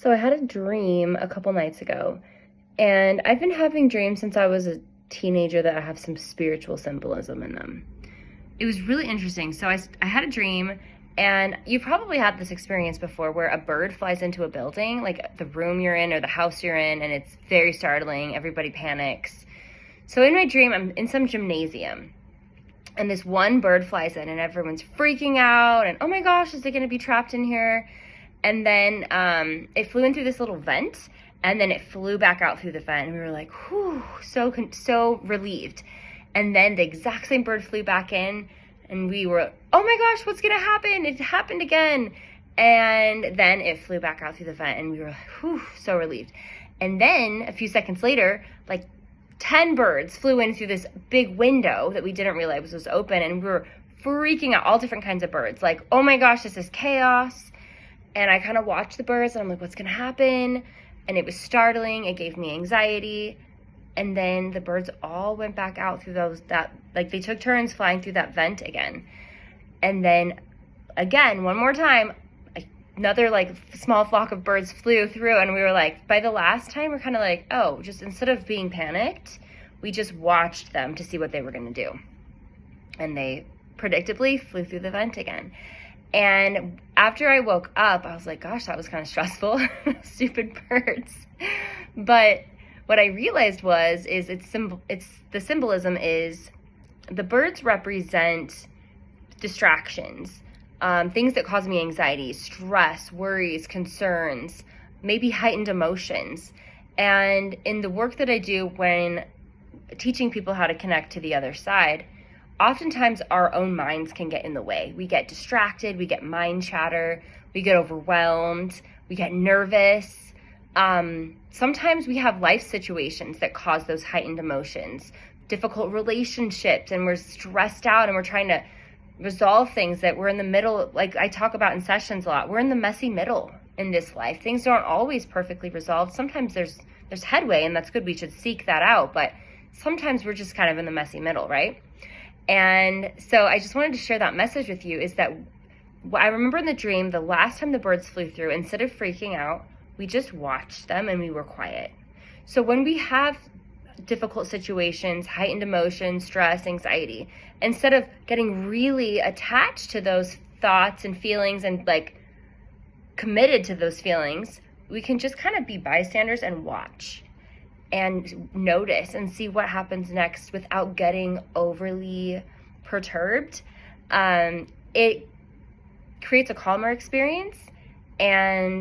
So I had a dream a couple nights ago, and I've been having dreams since I was a teenager that have some spiritual symbolism in them. It was really interesting. So I had a dream, and you probably had this experience before where a bird flies into a building, like the room you're in or the house you're in, and it's very startling. Everybody panics. So in my dream, I'm in some gymnasium, and this one bird flies in, and everyone's freaking out, and oh my gosh, is it going to be trapped in here? And then it flew in through this little vent, and then it flew back out through the vent, and we were like, whew, so relieved. And then the exact same bird flew back in, and we were, oh my gosh, what's gonna happen? It happened again. And then it flew back out through the vent, and we were, whew, so relieved. And then a few seconds later, like 10 birds flew in through this big window that we didn't realize was open, and we were freaking out, all different kinds of birds. Like, oh my gosh, this is chaos. And I kind of watched the birds, and I'm like, what's gonna happen? And it was startling, it gave me anxiety. And then the birds all went back out through they took turns flying through that vent again. And then again, one more time, another small flock of birds flew through, and we were like, by the last time, we're kind of like, oh, just instead of being panicked, we just watched them to see what they were gonna do. And they predictably flew through the vent again. And after I woke up, I was like, gosh, that was kind of stressful. Stupid birds. But what I realized is the symbolism is the birds represent distractions, things that cause me anxiety, stress, worries, concerns, maybe heightened emotions. And in the work that I do when teaching people how to connect to the other side, oftentimes our own minds can get in the way. We get distracted, we get mind chatter, we get overwhelmed, we get nervous. Sometimes we have life situations that cause those heightened emotions, difficult relationships, and we're stressed out and we're trying to resolve things that we're in the middle, like I talk about in sessions a lot. We're in the messy middle in this life. Things aren't always perfectly resolved. Sometimes there's headway, and that's good. We should seek that out, but sometimes we're just kind of in the messy middle, right? And so I just wanted to share that message with you, is that I remember in the dream, the last time the birds flew through, instead of freaking out, we just watched them and we were quiet. So when we have difficult situations, heightened emotions, stress, anxiety, instead of getting really attached to those thoughts and feelings and committed to those feelings, we can just kind of be bystanders and watch and notice and see what happens next without getting overly perturbed. It creates a calmer experience, and